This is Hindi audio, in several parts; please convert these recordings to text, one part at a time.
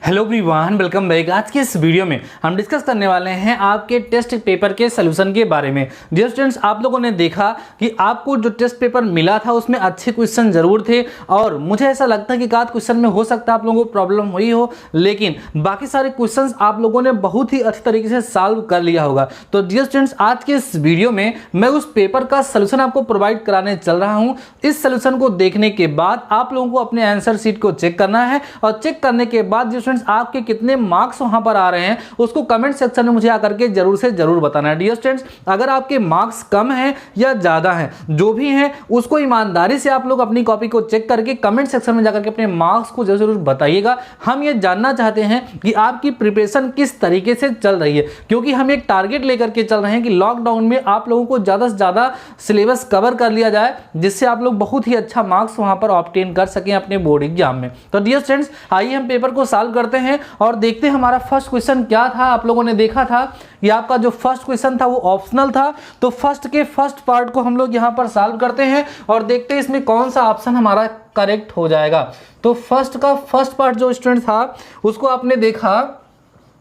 Hello everyone, welcome back. आज के इस वीडियो में हम डिस्कस करने वाले हैं आपके टेस्ट पेपर के सलूशन के बारे में। डियर स्टूडेंट्स, आप लोगों ने देखा कि आपको जो टेस्ट पेपर मिला था उसमें अच्छे क्वेश्चन जरूर थे और मुझे ऐसा लगता है कि एक क्वेश्चन में हो सकता है आप लोगों को प्रॉब्लम हुई हो, लेकिन बाकी सारे क्वेश्चन आप लोगों ने बहुत ही अच्छे तरीके से सॉल्व कर लिया होगा। तो डियर स्टूडेंट्स, आज के इस वीडियो में मैं उस पेपर का सलूशन आपको प्रोवाइड कराने चल रहा हूँ। इस सलूशन को देखने के बाद आप लोगों को अपने आंसर शीट को चेक करना है और चेक करने के बाद आपके कितने मार्क्स वहां पर आ रहे हैं उसको कमेंट सेक्शन में मुझे आकर के जरूर से जरूर बताना है। डियर स्टूडेंट्स, अगर आपके मार्क्स कम हैं या ज्यादा हैं, जो भी हैं उसको ईमानदारी से आप लोग अपनी कॉपी को चेक करके कमेंट सेक्शन में जाकर के अपने मार्क्स को जरूर बताइएगा। हम ये जानना चाहते हैं कि आपकी प्रिपरेशन किस तरीके से चल रही है, क्योंकि हम एक टारगेट लेकर के चल रहे हैं कि लॉकडाउन में आप लोगों को ज्यादा से ज्यादा सिलेबस कवर कर लिया जाए, जिससे आप लोग बहुत ही अच्छा मार्क्स वहां पर ऑब्टेन कर सकें अपने बोर्ड एग्जाम में। तो डियर स्टूडेंट्स, आइए हम पेपर को सॉल्व करते हैं और देखते हैं हमारा फर्स्ट क्वेश्चन क्या था। आप लोगों ने देखा था ये आपका जो फर्स्ट क्वेश्चन था वो ऑप्शनल था, तो फर्स्ट के फर्स्ट पार्ट को हम लोग यहां पर सॉल्व करते हैं और देखते हैं इसमें कौन सा ऑप्शन हमारा करेक्ट हो जाएगा। तो फर्स्ट का फर्स्ट पार्ट जो स्टूडेंट था उसको आपने देखा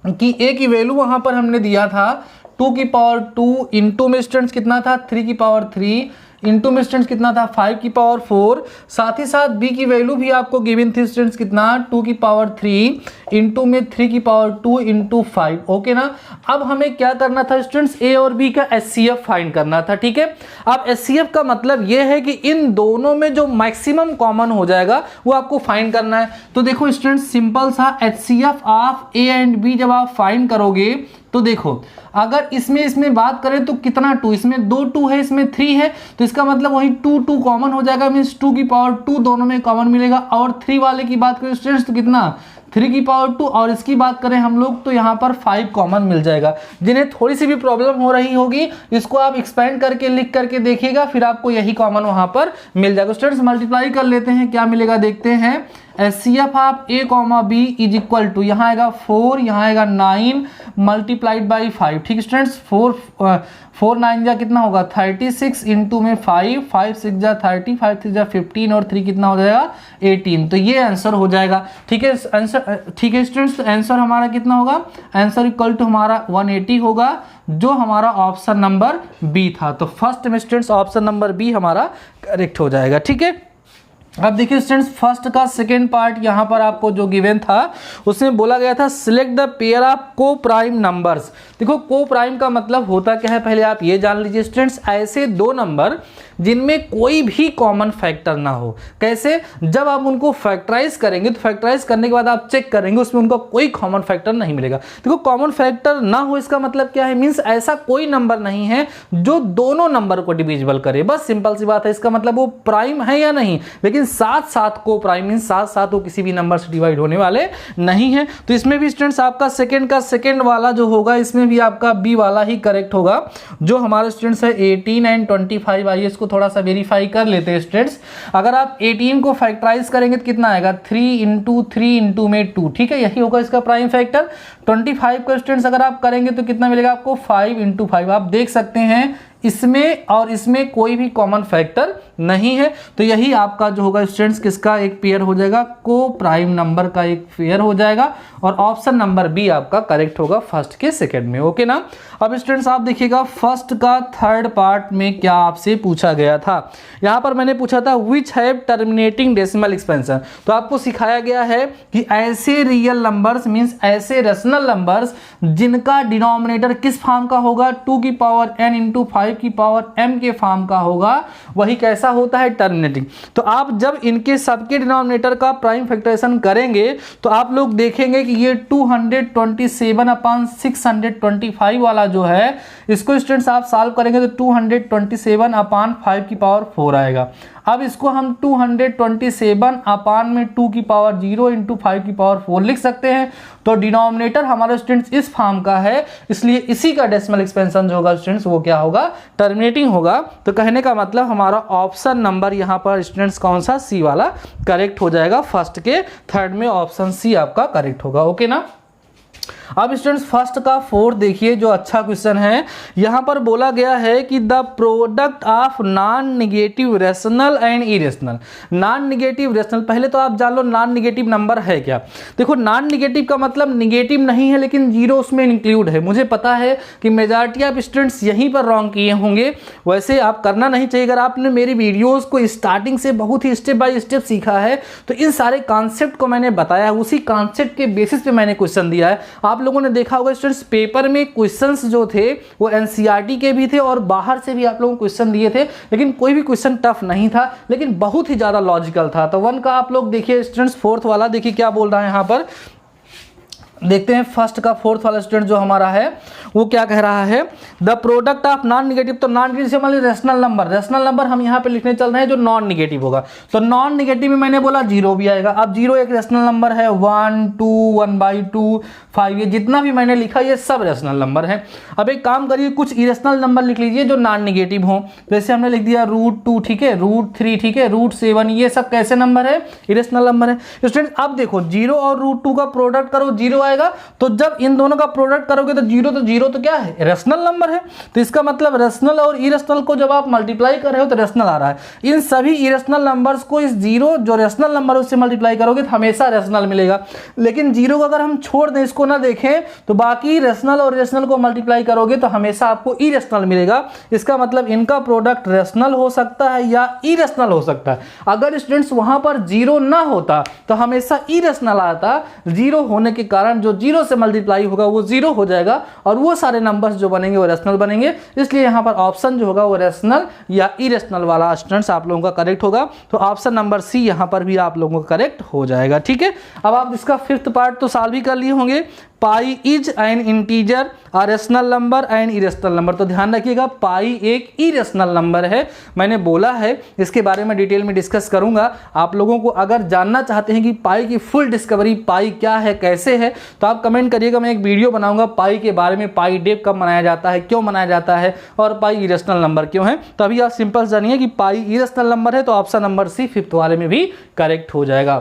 कि ए की वैल्यू वहां पर हमने दिया था 2 की पावर 2 इंटू में स्टूडेंट्स कितना था 3 की पावर 3 इंटू में स्टूडेंट्स कितना था 5 की पावर 4। साथ ही साथ बी की वैल्यू भी आपको गिवन थी स्टूडेंट्स कितना 2 की पावर 3 इंटू में 3 की पावर 2 इंटू 5। ओके ना। अब हमें क्या करना था स्टूडेंट्स, ए और बी का एचसीएफ फाइंड करना था। ठीक है, अब एचसीएफ का मतलब यह है कि इन दोनों में जो मैक्सिमम कॉमन हो जाएगा वो आपको फाइंड करना है। तो देखो स्टूडेंट्स, सिंपल सा HCF of A and B जब आप फाइंड करोगे तो देखो अगर इसमें बात करें तो कितना 2, इसमें 2 2 है, इसमें 3 है, तो इसका मतलब वही 2 2 कॉमन हो जाएगा, मींस 2 की पावर 2 दोनों में कॉमन मिलेगा। और 3 वाले की बात करें स्टूडेंट्स तो कितना 3 की पावर 2 और इसकी बात करें हम लोग तो यहाँ पर 5 कॉमन मिल जाएगा। जिन्हें थोड़ी सी भी प्रॉब्लम हो रही होगी इसको आप एक्सपेंड करके लिख करके देखिएगा, फिर आपको यही कॉमन वहां पर मिल जाएगा। स्टूडेंट्स, मल्टीप्लाई कर लेते हैं, क्या मिलेगा देखते हैं। HCF of A comma B is equal to यहाँ आएगा 4, यहाँ आएगा 9 मल्टीप्लाइड बाई 5। ठीक स्टूडेंट्स, 4 9 जा कितना होगा 36 इंटू में 5 5 6 जा 30 5 3 जा 15 और 3 कितना हो जाएगा 18। तो ये आंसर हो जाएगा। ठीक है आंसर, ठीक है स्टूडेंट्स, तो आंसर हमारा कितना होगा, आंसर इक्वल टू हमारा 180 होगा, जो हमारा ऑप्शन नंबर बी था। तो फर्स्ट में स्टूडेंट्स ऑप्शन नंबर बी हमारा करेक्ट हो जाएगा। ठीक है, अब देखिए स्टूडेंट्स, फर्स्ट का सेकेंड पार्ट यहाँ पर आपको जो गिवन था उसमें बोला गया था सिलेक्ट द पेयर ऑफ को प्राइम नंबर्स। देखो को प्राइम का मतलब होता क्या है पहले आप ये जान लीजिए स्टूडेंट्स, ऐसे दो नंबर जिनमें कोई भी कॉमन फैक्टर ना हो। कैसे, जब आप उनको फैक्टराइज करेंगे तो फैक्टराइज करने के बाद आप चेक करेंगे उसमें उनका कोई कॉमन फैक्टर नहीं मिलेगा। देखो कॉमन फैक्टर ना हो इसका मतलब क्या है, मीन्स ऐसा कोई नंबर नहीं है जो दोनों नंबर को डिविजिबल करे। बस सिंपल सी बात है, इसका मतलब वो प्राइम है या नहीं, लेकिन साथ साथ को प्राइम मीन साथ साथ वो किसी भी नंबर से डिवाइड होने वाले नहीं है। तो इसमें भी स्टूडेंट्स आपका सेकंड का सेकंड वाला जो होगा इसमें भी आपका बी वाला ही करेक्ट होगा, जो हमारे स्टूडेंट्स है 18 एंड 25। आइए इसको थोड़ा सा वेरीफाई कर लेते हैं स्टूडेंट्स। अगर आप 18 को फैक्टराइज करेंगे तो कितना आएगा 3 इंटू 3 इंटू में 2। ठीक है, यही होगा इसका प्राइम फैक्टर। 25 को स्टूडेंट्स अगर आप करेंगे तो कितना मिलेगा आपको 5 इंटू 5। आप देख सकते हैं इसमें और इसमें कोई भी कॉमन फैक्टर नहीं है, तो यही आपका जो होगा स्टूडेंट्स किसका एक पेयर हो जाएगा, को प्राइम नंबर का एक पेयर हो जाएगा और ऑप्शन नंबर बी आपका करेक्ट होगा फर्स्ट के सेकंड में। ओके ना। अब स्टूडेंट्स आप देखिएगा फर्स्ट का थर्ड पार्ट में क्या आपसे पूछा गया था। यहां पर मैंने पूछा था which have terminating decimal expansion. तो आपको सिखाया गया है कि ऐसे रियल नंबर्स मींस ऐसे रेशनल नंबर्स जिनका डिनोमिनेटर किस फॉर्म का होगा 2 की पावर n इंटू 5 की पावर m के फॉर्म का होगा, वही कैसा होता है टर्मिनेटिंग। तो आप जब इनके सबके डिनोमिनेटर का प्राइम फैक्टराइजेशन करेंगे तो आप लोग देखेंगे कि ये 227/625 वाला जो है इसको स्टूडेंट्स आप सॉल्व करेंगे तो 227/5 की पावर 4 आएगा। अब इसको हम 227 अपान में 2 की पावर 0 इंटू 5 की पावर 4 लिख सकते हैं। तो डिनोमिनेटर हमारे स्टूडेंट्स इस फॉर्म का है, इसलिए इसी का डेसिमल एक्सपेंशन जो होगा स्टूडेंट्स वो क्या होगा टर्मिनेटिंग होगा। तो कहने का मतलब हमारा ऑप्शन नंबर यहाँ पर स्टूडेंट्स कौन सा सी वाला करेक्ट हो जाएगा। फर्स्ट के थर्ड में ऑप्शन सी आपका करेक्ट होगा। ओके ना। अब स्टूडेंट्स फर्स्ट का फोर्थ देखिए जो अच्छा क्वेश्चन है, यहाँ पर बोला गया है कि the product of non negative rational and irrational. Non negative rational, पहले तो आप जान लो नॉन निगेटिव नंबर है क्या। देखो नॉन निगेटिव का मतलब निगेटिव नहीं है लेकिन जीरो उसमें इंक्लूड है। मुझे पता है कि मेजॉरिटी ऑफ स्टूडेंट्स यहीं पर रॉन्ग किए होंगे, वैसे आप करना नहीं चाहिए। अगर आपने मेरी वीडियोस को स्टार्टिंग से बहुत ही स्टेप बाय स्टेप सीखा है तो इन सारे कॉन्सेप्ट को मैंने बताया, उसी कॉन्सेप्ट के बेसिस पे मैंने क्वेश्चन दिया है। आप लोगों ने देखा होगा स्टूडेंट्स पेपर में क्वेश्चंस जो थे वो एनसीईआरटी के भी थे और बाहर से भी आप लोगों को क्वेश्चन दिए थे, लेकिन कोई भी क्वेश्चन टफ नहीं था लेकिन बहुत ही ज्यादा लॉजिकल था। तो वन का आप लोग देखिए स्टूडेंट्स फोर्थ वाला देखिए क्या बोल रहा है, यहाँ पर देखते हैं फर्स्ट का फोर्थ वाला स्टूडेंट जो हमारा है वो क्या कह रहा है, the product of non negative. तो नॉन निगेटिव से मान लीजिए रेशनल नंबर हम यहाँ पे लिखने चल रहे हैं जो नॉन निगेटिव होगा। तो नॉन निगेटिव में मैंने बोला जीरो भी आएगा। अब जीरो एक रेशनल नंबर है, 1 2 1/2 5, ये जितना भी मैंने लिखा ये सब रेशनल नंबर है। अब एक काम करिए कुछ इरेशनल नंबर लिख लीजिए जो नॉन निगेटिव हो। जैसे हमने लिख दिया √2, ठीक है, √3, ठीक है, √7, ये सब कैसे नंबर है, इरेशनल नंबर है। स्टूडेंट अब देखो जीरो और √2 का प्रोडक्ट करो जीरो आएगा, तो जब इन दोनों का प्रोडक्ट करोगे तो जीरो तो क्या है, रेशनल नंबर है। तो इसका मतलब रेशनल और इरेशनल को जब आप मल्टीप्लाई कर रहे हो तो रेशनल आ रहा है। इन सभी इरेशनल नंबर्स को इस जीरो जो रेशनल नंबर है उससे मल्टीप्लाई करोगे तो हमेशा रेशनल मिलेगा। लेकिन जीरो को अगर हम छोड़ दें, इसको ना देखें, तो बाकी रेशनल और इरेशनल को मल्टीप्लाई करोगे तो हमेशा आपको इरेशनल मिलेगा। इसका मतलब इनका प्रोडक्ट रेशनल हो सकता है या इरेशनल हो सकता है। अगर स्टूडेंट्स वहां पर जीरो ना होता तो हमेशा इरेशनल आता, जीरो होने के कारण जो जीरो से मल्टीप्लाई होगा वो जीरो हो जाएगा और वो सारे नंबर्स जो बनेंगे वो रेशनल बनेंगे। इसलिए यहाँ पर ऑप्शन जो होगा वो रेशनल या इरेशनल वाला स्टूडेंट्स आप लोगों का करेक्ट होगा। तो ऑप्शन नंबर सी यहाँ पर भी आप लोगों का करेक्ट हो जाएगा। ठीक है, अब आप इसका फिफ्थ पार्ट तो सॉल्व भी कर लिए होंगे। Pi is an integer, a rational number and irrational number. तो ध्यान रखिएगा पाई एक इरेशनल नंबर है, मैंने बोला है, इसके बारे में डिटेल में डिस्कस करूंगा। आप लोगों को अगर जानना चाहते हैं कि पाई की फुल डिस्कवरी, पाई क्या है, कैसे है, तो आप कमेंट करिएगा, मैं एक वीडियो बनाऊंगा पाई के बारे में, पाई डे कब मनाया जाता है, क्यों मनाया जाता है और पाई इरेशनल नंबर क्यों है। तो अभी आप सिंपल जानिए कि पाई इरेशनल नंबर है, तो ऑप्शन नंबर सी फिफ्थ वाले में भी करेक्ट हो जाएगा।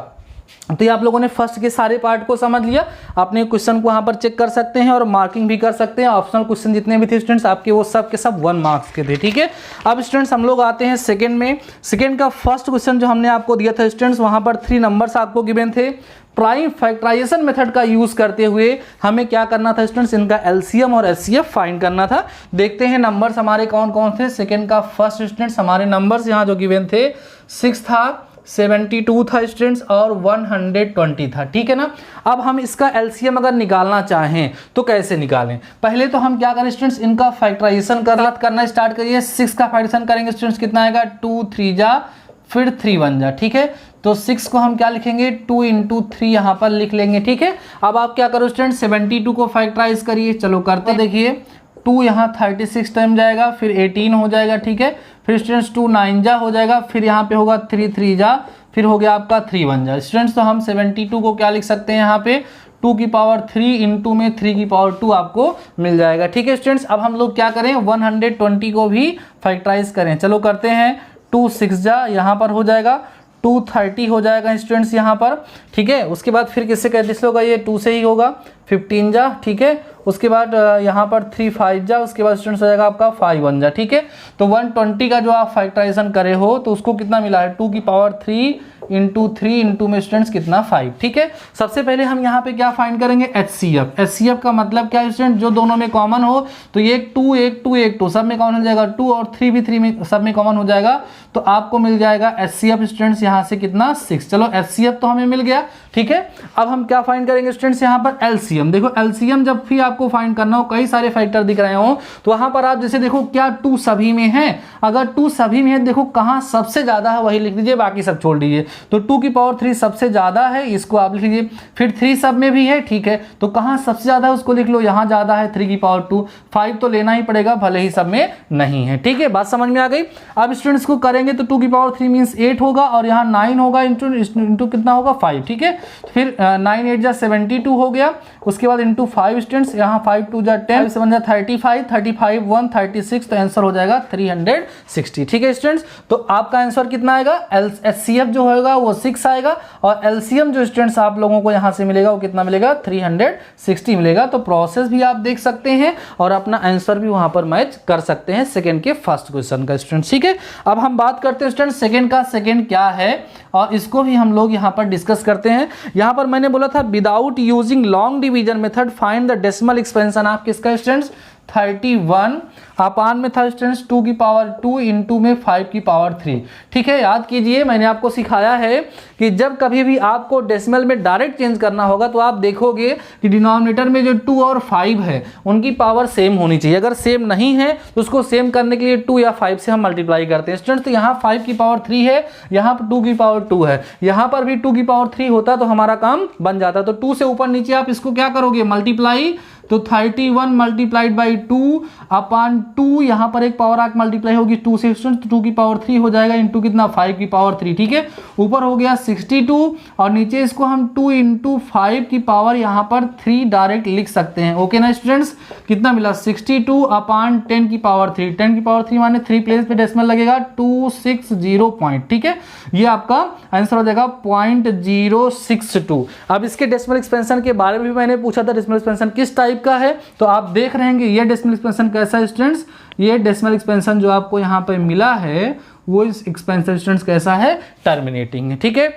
तो ये आप लोगों ने फर्स्ट के सारे पार्ट को समझ लिया। अपने क्वेश्चन को यहाँ पर चेक कर सकते हैं और मार्किंग भी कर सकते हैं। ऑप्शनल क्वेश्चन जितने भी थे स्टूडेंट्स आपके वो सब के सब 1 मार्क्स के थे। ठीक है, अब स्टूडेंट्स हम लोग आते हैं सेकंड में। सेकंड का फर्स्ट क्वेश्चन जो हमने आपको दिया था स्टूडेंट्स, वहाँ पर 3 नंबर्स आपको गिवन थे। प्राइम फैक्टराइजेशन मेथड का यूज करते हुए हमें क्या करना था स्टूडेंट्स, इनका एलसीएम और एचसीएफ फाइंड करना था। देखते हैं नंबर्स हमारे कौन कौन थे। सेकंड का फर्स्ट स्टूडेंट्स हमारे नंबर्स यहाँ जो गिवन थे 6 था, 72 था स्टूडेंट्स और 120 था। ठीक है ना, अब हम इसका एलसीएम अगर निकालना चाहें तो कैसे निकालें। पहले तो हम क्या करें स्टूडेंट्स, इनका फैक्टराइजेशन करना स्टार्ट करिए। 6 का फैक्टराइजेशन करेंगे स्टूडेंट्स, कितना आएगा, 2 3 जा फिर 3 1 जा। ठीक है, तो 6 को हम क्या लिखेंगे, 2 × 3 यहाँ पर लिख लेंगे। ठीक है, अब आप क्या करो स्टूडेंट्स, 72 को फैक्टराइज करिए। चलो करते देखिए, 2 यहाँ 36 टाइम जाएगा, फिर 18 हो जाएगा। ठीक है, फिर स्टूडेंट्स 2 9 जा हो जाएगा, फिर यहाँ पे होगा 3 3 जा, फिर हो गया आपका 3 1 जा। स्टूडेंट्स तो हम 72 को क्या लिख सकते हैं यहाँ पे, 2 की पावर 3 इंटू में 3 की पावर 2 आपको मिल जाएगा। ठीक है स्टूडेंट्स, अब हम लोग क्या करें, 120 को भी फैक्टराइज करें। चलो करते हैं, 2 6 जा यहाँ पर हो जाएगा, 230 हो जाएगा स्टूडेंट्स यहाँ पर। ठीक है, उसके बाद फिर किससे कैंसिल होगा, ये 2 से ही होगा, 15 जा। ठीक है, उसके बाद यहाँ पर 3 5 जा, उसके बाद स्टूडेंट्स हो जाएगा आपका 5 1 जा। ठीक है, तो 120 का जो आप फैक्टराइजेशन करे हो तो उसको कितना मिला है, 2 की पावर 3 इंटू 3 इंटू में स्टूडेंट्स कितना 5। ठीक है, सबसे पहले हम यहाँ पे क्या फाइंड करेंगे, एचसीएफ। एचसीएफ का मतलब क्या है स्टूडेंट, जो दोनों में कॉमन हो, तो ये 2 1 2 1 2 सब में कॉमन हो जाएगा, 2 और 3 भी 3 में सब में कॉमन हो जाएगा, तो आपको मिल जाएगा एचसीएफ स्टूडेंट्स यहाँ से कितना 6। चलो एचसीएफ तो हमें मिल गया। ठीक है, अब हम क्या फाइंड करेंगे स्टूडेंट्स, यहाँ पर एलसीएम। देखो एलसीएम जब भी आपको फाइंड करना हो, कई सारे फैक्टर दिख रहे हो, तो वहां पर आप जैसे देखो क्या 2 सभी में है, अगर 2 सभी में है, देखो कहां सबसे ज्यादा है वही लिख दीजिए, बाकी सब छोड़ दीजिए। तो 2 की पावर 3 सबसे ज्यादा है, इसको आप लिख लीजिए। फिर 3 सब में भी है, ठीक है, तो कहां सबसे ज्यादा है उसको लिख लो, यहां ज्यादा है 3 की पावर 2। 5 तो लेना ही पड़ेगा, भले ही सब में नहीं है। ठीक है, बात समझ में आ गई। अब स्टूडेंट्स को करेंगे तो 2 की पावर 3 मींस 8 होगा और यहाँ 9 होगा इंटू कितना होगा 5। ठीक है, फिर 9 8 जा 72 हो गया, उसके बाद इंटू 5 स्टूडेंट्स यहाँ 5 2 जा 10, 7 जा 35, 35 1 36, तो आंसर हो जाएगा 360। ठीक है स्टूडेंट्स, तो आपका आंसर कितना आएगा, HCF जो होगा वो 6 आएगा और LCM जो स्टूडेंट्स आप लोगों को यहाँ से मिलेगा वो कितना मिलेगा, 360 मिलेगा। तो प्रोसेस भी आप देख सकते हैं और अपना आंसर भी वहां पर मैच कर सकते हैं सेकंड के फर्स्ट क्वेश्चन का स्टूडेंट्स। ठीक है, अब हम बात करते हैं स्टूडेंट सेकंड का, सेकंड क्या है और इसको भी हम लोग यहाँ पर डिस्कस करते हैं। यहाँ पर मैंने बोला था without using long division method find the decimal expansion of किसका स्टूडेंट्स, 31 अपान में था स्टूडेंट्स 2 की पावर 2 इंटू में 5 की पावर 3। ठीक है, याद कीजिए मैंने आपको सिखाया है कि जब कभी भी आपको डेसिमल में डायरेक्ट चेंज करना होगा तो आप देखोगे कि डिनोमिनेटर में जो 2 और 5 है उनकी पावर सेम होनी चाहिए। अगर सेम नहीं है तो उसको सेम करने के लिए 2 या 5 से हम मल्टीप्लाई करते हैं स्टूडेंट्स। तो यहाँ 5 की पावर 3 है, यहाँ पर 2 की पावर 2 है, यहाँ पर भी 2 की पावर 3 होता तो हमारा काम बन जाता। तो 2 से ऊपर नीचे आप इसको क्या करोगे, मल्टीप्लाई, तो 31 मल्टीप्लाइड बाई 2 अपान 2, यहाँ पर एक पावर आके मल्टीप्लाई होगी 2 से स्टूडेंट, 2 की पावर 3 हो जाएगा इंटू कितना, 5 की पावर 3। ठीक है, ऊपर हो गया 62 और नीचे इसको हम 2 इंटू 5 की पावर यहाँ पर 3 डायरेक्ट लिख सकते हैं। ओके ना स्टूडेंट्स, कितना मिला, 62 अपान 10 की पावर 3, 10 की पावर 3 माने 3 प्लेस पे डेसिमल लगेगा 260 पॉइंट। ठीक है, ये आपका आंसर हो जाएगा 0.062। अब इसके डेसिमल एक्सपेंशन के बारे में भी मैंने पूछा था, डेसिमल एक्सपेंशन किस टाइप का है, तो आप देख रहे हैं कि ये डेसिमल एक्सपेंशन कैसा है स्टूडेंट्स, ये डेसिमल एक्सपेंशन जो आपको यहाँ पे मिला है वो इस एक्सपेंशन स्टूडेंट्स कैसा है, टर्मिनेटिंग है। ठीक है,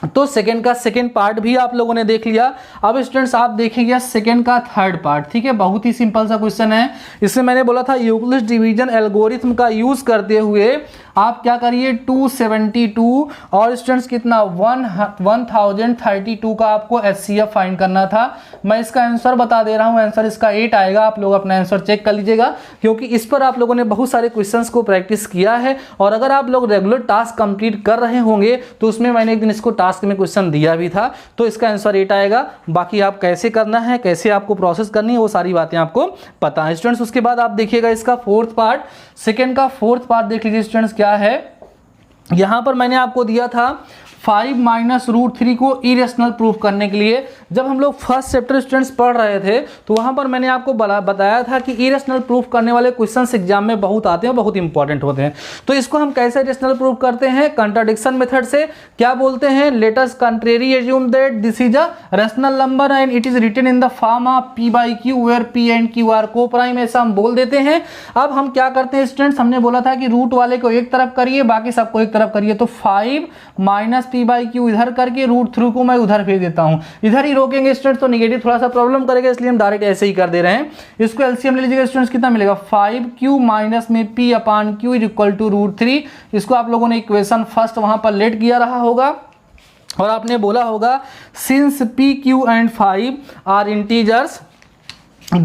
तो सेकंड का सेकंड पार्ट भी आप लोगों ने देख लिया। अब स्टूडेंट्स आप देखेंगे सेकंड का थर्ड पार्ट। ठीक है, बहुत ही सिंपल सा क्वेश्चन है। इसमें मैंने बोला था यूक्लिड डिवीजन एल्गोरिथम का यूज करते हुए आप क्या करिए, 272 और स्टूडेंट्स कितना 1032 का आपको HCF फाइंड करना था। मैं इसका आंसर बता दे रहा हूं, आंसर इसका 8 आएगा। आप लोग अपना आंसर चेक कर लीजिएगा क्योंकि इस पर आप लोगों ने बहुत सारे क्वेश्चंस को प्रैक्टिस किया है और अगर आप लोग रेगुलर टास्क कंप्लीट कर रहे होंगे तो उसमें मैंने एक दिन इसको टास्क में क्वेश्चन दिया भी था, तो इसका आंसर 8 आएगा। बाकी आप कैसे करना है, कैसे आपको प्रोसेस करनी है, वो सारी बातें आपको पता है स्टूडेंट्स। उसके बाद आप देखिएगा इसका फोर्थ पार्ट, सेकंड का फोर्थ पार्ट देख लीजिए स्टूडेंट्स क्या है। यहां पर मैंने आपको दिया था 5 माइनस रूट 3 को इरेशनल प्रूफ करने के लिए। जब हम लोग फर्स्ट चैप्टर स्टूडेंट्स पढ़ रहे थे तो वहां पर मैंने आपको बताया था कि इरेशनल प्रूफ करने वाले क्वेश्चंस एग्जाम में बहुत आते हैं, बहुत इंपॉर्टेंट होते हैं। तो इसको हम कैसे इरेशनल प्रूफ करते हैं, कंट्राडिक्शन मेथड से। क्या बोलते हैं, let us contrary assume that this is a rational number and it is written in the form of p by q where p and q are coprime, ऐसा हम बोल देते हैं। अब हम क्या करते हैं स्टूडेंट्स, हमने बोला था कि रूट वाले को एक तरफ करिए, बाकी सबको एक तरफ करिए। तो 5 माइनस p by q इधर करके रूट थ्रू को मैं उधर भेज देता हूं, इधर ही रोकेंगे स्टूडेंट्स तो निगेटिव थोड़ा सा प्रॉब्लम करेगा, इसलिए हम डायरेक्ट ऐसे ही कर दे रहे हैं। इसको एलसीएम ले लीजिएगा स्टूडेंट्स, कितना मिलेगा 5q माइनस में p upon q is equal to root 3। इसको आप लोगों ने इक्वेशन फर्स्ट वहां पर लेट किया रहा होगा और आपने बोला होगा since p q and 5 are integers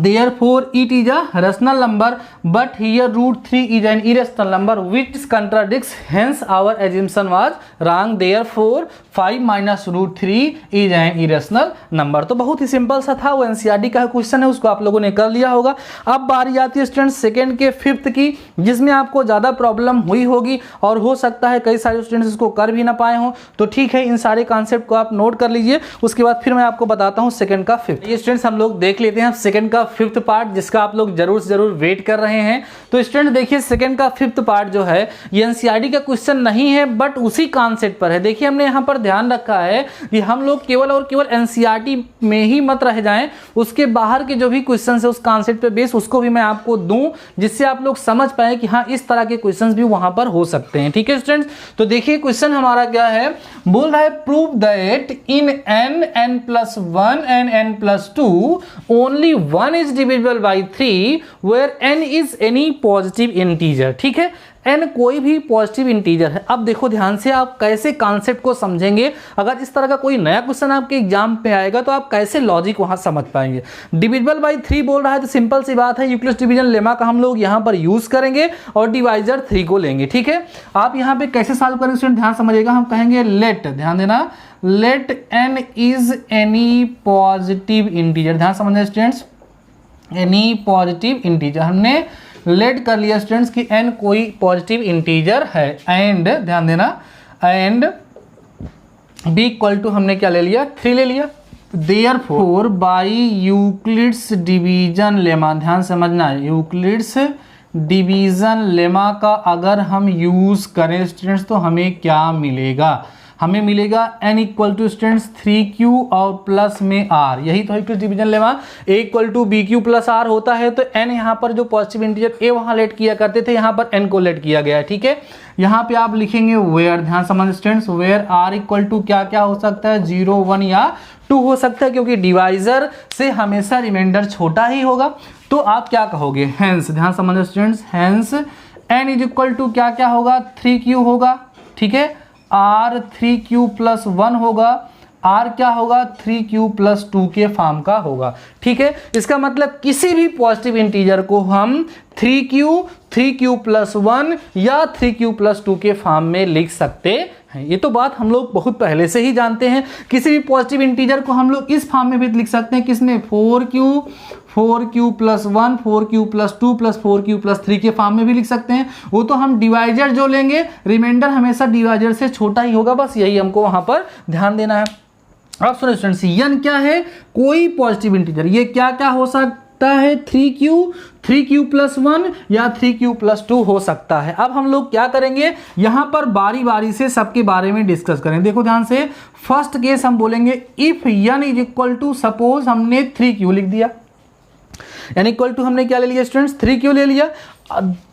therefore it is a rational number but here root 3 is an irrational number which contradicts, hence our assumption was wrong, therefore 5 minus root 3 is an irrational number। तो बहुत ही सिंपल सा था, वो एनसीईआरटी का क्वेश्चन है, उसको आप लोगों ने कर लिया होगा। अब बारी आती है स्टूडेंट सेकंड के फिफ्थ की, जिसमें आपको ज़्यादा प्रॉब्लम हुई होगी और हो सकता है कई सारे स्टूडेंट्स इसको कर भी ना पाए हों। तो ठीक है, इन सारे कॉन्सेप्ट को आप नोट कर लीजिए, उसके बाद फिर मैं आपको बताता हूँ सेकंड का फिफ्थ। ये स्टूडेंट्स हम लोग देख लेते हैं सेकंड का फिफ्थ पार्ट, जिसका आप लोग जरूर से जरूर वेट कर रहे हैं। तो स्टूडेंट देखिए सेकंड का फिफ्थ पार्ट जो है ये एनसीईआरटी का क्वेश्चन नहीं है बट उसी कॉन्सेप्ट पर है। देखिए हमने यहाँ पर ध्यान रखा है कि हम लोग केवल और केवल एनसीईआरटी में ही मत रह जाएं, उसके बाहर के जो भी क्वेश्चन है उस कॉन्सेप्ट पे बेस उसको भी मैं आपको दूं, जिससे आप लोग समझ पाए कि हाँ इस तरह के क्वेश्चंस भी वहां पर हो सकते हैं। ठीक है स्टूडेंट्स, तो देखिए क्वेश्चन हमारा क्या है, बोल रहा है prove that in n+1 and n+2 only 1 is divisible by 3 where n is any positive integer. ठीक है, n कोई भी पॉजिटिव इंटीजर है। अब देखो ध्यान से आप कैसे कॉन्सेप्ट को समझेंगे, अगर इस तरह का कोई नया क्वेश्चन आपके एग्जाम पे आएगा तो आप कैसे लॉजिक वहां समझ पाएंगे। डिविजिबल बाई 3 बोल रहा है तो सिंपल सी बात है, यूक्लिड डिवीजन लेमा का हम लोग यहां पर यूज करेंगे और डिवाइजर 3 को लेंगे। ठीक है, आप यहां पे कैसे सॉल्व करेंगे स्टूडेंट, ध्यान समझिएगा। हम कहेंगे लेट, ध्यान देना, let n is any positive integer. ध्यान समझना स्टूडेंट्स, एनी पॉजिटिव इंटीजर हमने लेट कर लिया स्टूडेंट्स कि n कोई पॉजिटिव इंटीजर है एंड ध्यान देना एंड b इक्वल टू हमने क्या ले लिया 3 ले लिया। Therefore by Euclid's division lemma, ध्यान समझना है, यूक्लिड्स डिवीजन लेमा का अगर हम यूज करें स्टूडेंट्स तो हमें क्या मिलेगा, हमें मिलेगा n equal to students 3q और प्लस में r, यही तो Euclid's division lemma. a equal to bq plus r होता है तो n यहाँ पर जो पॉजिटिव इंटीजर a वहाँ लेट किया करते थे, यहाँ पर n को लेट किया गया है, ठीक है। यहाँ पे आप लिखेंगे वेयर, ध्यान समझ students, where r equal to क्या क्या हो सकता है, 0 1 या 2 हो सकता है, क्योंकि डिवाइजर से हमेशा रिमाइंडर छोटा ही होगा। तो आप क्या कहोगे, हेंस, ध्यान समझ students, hence n is equal to क्या क्या होगा, 3q होगा, ठीक है, r 3q प्लस 1 होगा, r क्या होगा 3q प्लस 2 के फॉर्म का होगा, ठीक है। इसका मतलब किसी भी पॉजिटिव इंटीजर को हम 3q प्लस 1 या 3q प्लस 2 के फॉर्म में लिख सकते हैं। ये तो बात हम लोग बहुत पहले से ही जानते हैं। किसी भी पॉजिटिव इंटीजर को हम लोग इस फॉर्म में भी लिख सकते हैं, किसमें, 4q plus 1, 4q plus 2 plus 4q plus 3 के फॉर्म में भी लिख सकते हैं। वो तो हम डिवाइजर जो लेंगे, रिमाइंडर हमेशा डिवाइजर से छोटा ही होगा, बस यही हमको वहां पर ध्यान देना है। अब सुनो स्टूडेंट्स, n क्या है, कोई पॉजिटिव इंटीजर, ये क्या क्या हो सकता है, 3q प्लस 1 या 3q प्लस 2 हो सकता है। अब हम लोग क्या करेंगे, यहां पर बारी बारी से सबके बारे में डिस्कस करें। देखो ध्यान से, फर्स्ट केस हम बोलेंगे if n is equal to, suppose हमने 3q लिख दिया, n इक्वल टू हमने क्या ले लिया स्टूडेंट्स, 3q ले लिया,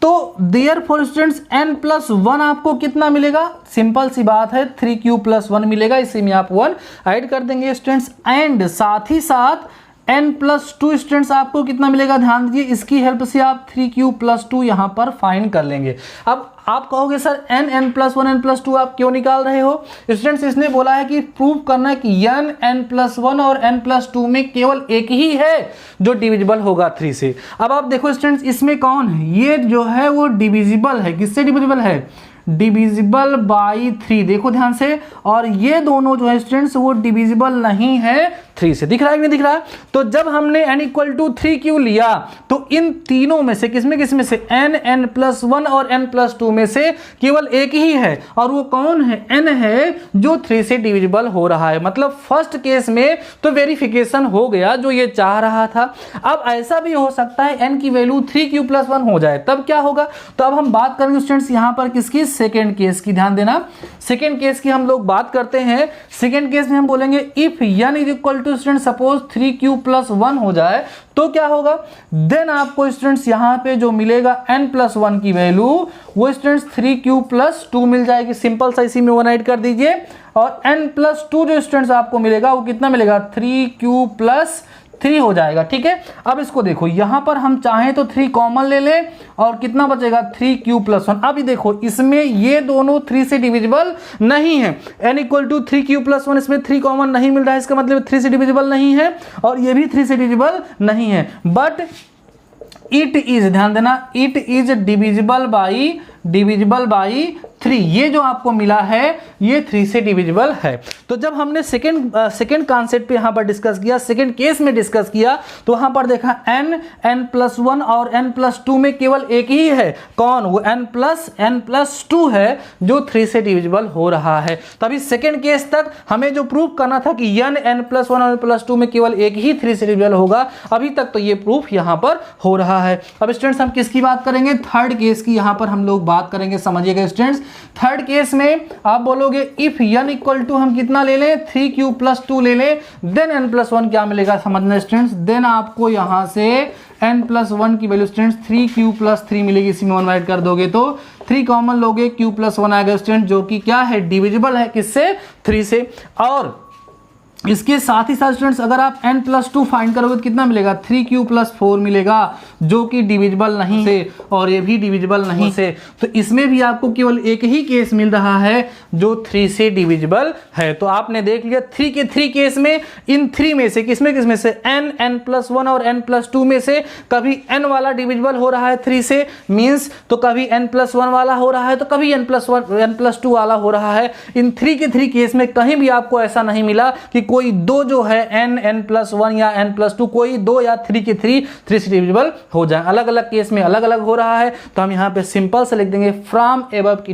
तो देयरफॉर स्टूडेंट्स n प्लस 1 आपको कितना मिलेगा, सिंपल सी बात है 3q प्लस 1 मिलेगा, इसी में आप 1 ऐड कर देंगे स्टूडेंट्स, एंड साथ ही साथ n प्लस 2 स्टूडेंट्स आपको कितना मिलेगा, ध्यान दीजिए, इसकी हेल्प से आप 3q प्लस 2 यहाँ पर फाइंड कर लेंगे। अब आप कहोगे sir n plus 1 n plus 2 आप क्यों निकाल रहे हो स्टूडेंट्स, इसने बोला है कि प्रूव करना है कि n प्लस 1 और n प्लस 2 में केवल एक ही है जो डिविजिबल होगा 3 से। अब आप देखो स्टूडेंट्स, इसमें कौन है, ये जो है वो डिविजिबल है, किससे डिविजिबल है, डिविजिबल बाई 3, देखो ध्यान से, और ये दोनों जो है स्टूडेंट्स वो डिविजिबल नहीं है 3 से, दिख रहा है कि नहीं दिख रहा है। तो जब हमने n इक्वल टू 3q लिया तो इन तीनों में से किसमें से n प्लस 1 और n प्लस 2 में से केवल एक ही है, और वो कौन है, n है, जो 3 से डिविजिबल हो रहा है। मतलब फर्स्ट केस में तो वेरिफिकेशन हो गया जो ये चाह रहा था। अब ऐसा भी हो सकता है n की वैल्यू 3q प्लस 1 हो जाए, तब क्या होगा। तो अब हम बात करेंगे स्टूडेंट्स यहाँ पर किसकी, सेकेंड केस की, ध्यान देना, सेकेंड केस की हम लोग बात करते हैं। सेकेंड केस में हम बोलेंगे if n is equal to student suppose 3q plus 1 हो जाए तो क्या होगा, देन आपको स्टूडेंट्स यहाँ पे जो मिलेगा n प्लस 1 की वैल्यू वो स्टूडेंट्स 3q प्लस 2 मिल जाएगी, सिंपल सा इसी में 1 ऐड कर दीजिए, और n प्लस 2 जो स्टूडेंट्स आपको मिलेगा वो कितना मिलेगा, 3q प्लस 3 हो जाएगा, ठीक है। अब इसको देखो, यहां पर हम चाहें तो 3 कॉमन ले लें और कितना बचेगा 3q प्लस 1। अभी देखो इसमें ये दोनों 3 से डिविजिबल नहीं है, n equal to 3q plus 1, इसमें 3 कॉमन नहीं मिल रहा है, इसका मतलब 3 से डिविजिबल नहीं है, और ये भी 3 से डिविजिबल नहीं है, बट इट इज, ध्यान देना, इट इज डिविजिबल बाई 3, ये जो आपको मिला है ये 3 से डिविजिबल है। तो जब हमने सेकेंड कॉन्सेप्ट पे यहाँ पर डिस्कस किया, सेकेंड केस में डिस्कस किया, तो वहाँ पर देखा n प्लस 1 और n प्लस 2 में केवल एक ही है, कौन, वो n प्लस 2 है जो 3 से डिविजिबल हो रहा है। तभी सेकेंड केस तक हमें जो प्रूफ करना था कि n प्लस 1 और n प्लस 2 में केवल एक ही 3 से डिविजिबल होगा, अभी तक तो ये प्रूफ यहाँ पर हो रहा है। अब स्टूडेंट्स हम किसकी बात करेंगे, थर्ड केस की यहाँ पर हम लोग बात करेंगे, समझिएगा स्टूडेंट्स। थर्ड केस में आप बोलोगे इफ n इक्वल टू हम कितना ले लें, 3q प्लस 2 ले लें, देन n प्लस 1 क्या मिलेगा, समझना स्टूडेंट्स, देन आपको यहां से n प्लस 1 की वैल्यू स्टूडेंट्स 3q प्लस 3 मिलेगी, इसी में 1 ऐड कर दोगे तो 3 कॉमन लोगे, q प्लस 1 आएगा स्टूडेंट, जो कि क्या है, डिविजिबल है, किससे, 3 से। और इसके साथ ही साथ स्टूडेंट्स अगर आप n प्लस 2 फाइंड करोगे तो कितना मिलेगा, 3q प्लस 4 मिलेगा, जो कि डिविजिबल नहीं से, और ये भी डिविजिबल नहीं से। तो इसमें भी आपको केवल एक ही केस मिल रहा है जो 3 से डिविजिबल है। तो आपने देख लिया 3 के 3 केस में, इन 3 में से किसमें से n प्लस 1 और n प्लस 2 में से कभी n वाला डिविजिबल हो रहा है 3 से, मीन्स तो कभी n प्लस 1 वाला हो रहा है, तो कभी n प्लस 2 वाला हो रहा है। इन 3 के 3 केस में कहीं भी आपको ऐसा नहीं मिला कि कोई दो जो है n+1 या n+2 कोई दो या 3 के 3 से डिविजिबल हो जाए। अलग अलग केस में अलग अलग हो रहा है तो हम यहाँ पे सिंपल से लिख देंगे from above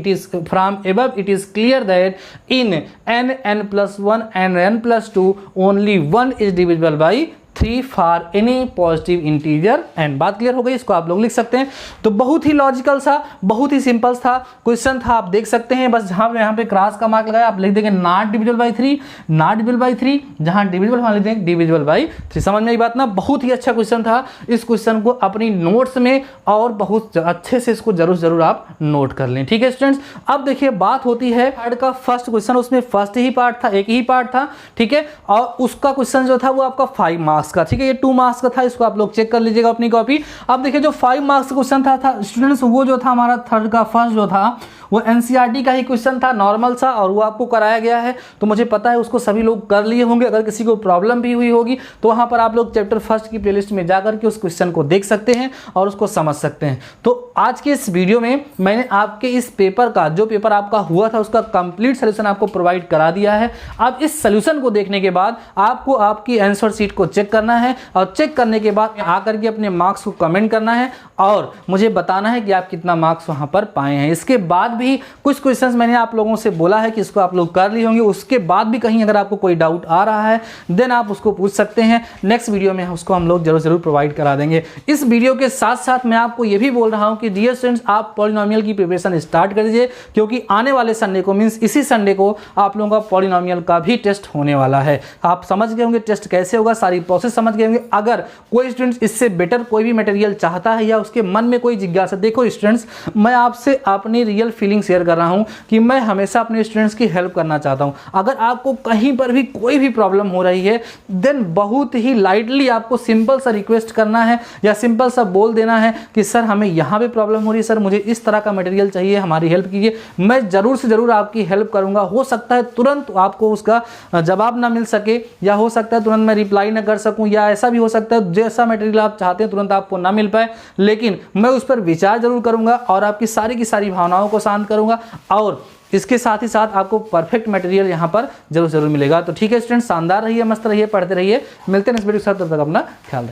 it is clear that in n+1 and n+2 only 1 is divisible by 3 for any positive integer and. बात क्लियर हो गई, इसको आप लोग लिख सकते हैं। तो बहुत ही लॉजिकल सा, बहुत ही सिंपल था क्वेश्चन था, आप देख सकते हैं। बस जहां यहाँ पे क्रॉस का मार्क लगाया आप लिख देंगे not divisible by 3, not divisible by 3, जहां डिविजिबल वहां लिख देंगे डिविजिबल बाई 3। समझ में आई बात ना? बहुत ही अच्छा क्वेश्चन था। इस क्वेश्चन को अपनी नोट्स में और बहुत अच्छे से इसको जरूर आप नोट कर लें, ठीक है स्टूडेंट्स। अब देखिए बात होती है पार्ट का फर्स्ट क्वेश्चन, उसमें फर्स्ट ही पार्ट था, एक ही पार्ट था, ठीक है। और उसका क्वेश्चन जो था वो आपका 5 मार्क्स का, ठीक है। ये 2 मार्क्स का था, इसको आप लोग चेक कर लीजिएगा अपनी कॉपी। अब देखिए जो 5 मार्क्स का क्वेश्चन था स्टूडेंट्स, वो जो था हमारा थर्ड का फर्स्ट जो था वो एनसीईआरटी का ही क्वेश्चन था, नॉर्मल सा, और वो आपको कराया गया है। तो मुझे पता है उसको सभी लोग कर लिए होंगे। अगर किसी को प्रॉब्लम भी हुई होगी तो वहां पर आप लोग चैप्टर फर्स्ट की प्लेलिस्ट में जाकर के उस क्वेश्चन को देख सकते हैं और उसको समझ सकते हैं। तो आज के इस वीडियो में मैंने आपके इस पेपर का, जो पेपर आपका हुआ था उसका कंप्लीट सोल्यूशन आपको प्रोवाइड करा दिया है। अब इस सोल्यूशन को देखने के बाद आपको आपकी आंसर शीट को चेक करना है और चेक करने के बाद आकर के अपने मार्क्स को कमेंट करना है और मुझे बताना है कि आप कितना मार्क्स वहां पर पाए हैं। इसके बाद भी कुछ क्वेश्चंस मैंने आप लोगों से बोला है कि इसको आप लोग कर लिए होंगे, उसके बाद भी कहीं अगर आपको कोई डाउट आ रहा है देन आप उसको पूछ सकते हैं। नेक्स्ट वीडियो में उसको हम लोग जरूर प्रोवाइड करा देंगे। इस वीडियो के साथ साथ मैं आपको ये भी बोल रहा हूं कि डियर स्टूडेंट्स आप पॉलिनोमियल की प्रिपरेशन स्टार्ट कर दीजिए, क्योंकि आने वाले संडे को मींस इसी संडे को आप लोगों का पॉलिनोमियल का भी टेस्ट होने वाला है। आप समझ गए होंगे टेस्ट कैसे होगा, सारी प्रोसेस समझ गए होंगे। अगर कोई स्टूडेंट्स इससे बेटर कोई भी मटेरियल चाहता है या उसके मन में कोई जिज्ञासा, देखो स्टूडेंट्स मैं आपसे अपनी रियल फीलिंग शेयर कर रहा हूं कि मैं हमेशा अपने स्टूडेंट्स की हेल्प करना चाहता हूं। अगर आपको कहीं पर भी कोई भी प्रॉब्लम हो रही है देन बहुत ही लाइटली आपको सिंपल सा रिक्वेस्ट करना है या सिंपल सा बोल देना है कि सर हमें यहाँ पे प्रॉब्लम हो रही है, सर मुझे इस तरह का मटेरियल चाहिए, हमारी हेल्प कीजिए। मैं जरूर से जरूर आपकी हेल्प करूंगा। हो सकता है तुरंत आपको उसका जवाब ना मिल सके, या हो सकता है तुरंत मैं रिप्लाई ना कर सकूं, या ऐसा भी हो सकता है जैसा मटेरियल आप चाहते हैं तुरंत आपको ना मिल पाए, लेकिन मैं उस पर विचार जरूर करूंगा और आपकी सारी की सारी भावनाओं को शांत करूंगा और इसके साथ ही साथ आपको परफेक्ट मटेरियल यहाँ पर जरूर मिलेगा। तो ठीक है स्टूडेंट, शानदार रहिए, मस्त रहिए, पढ़ते रहिए। मिलते हैं नेक्स्ट वीडियो के साथ, तब तक अपना ख्याल रखिए।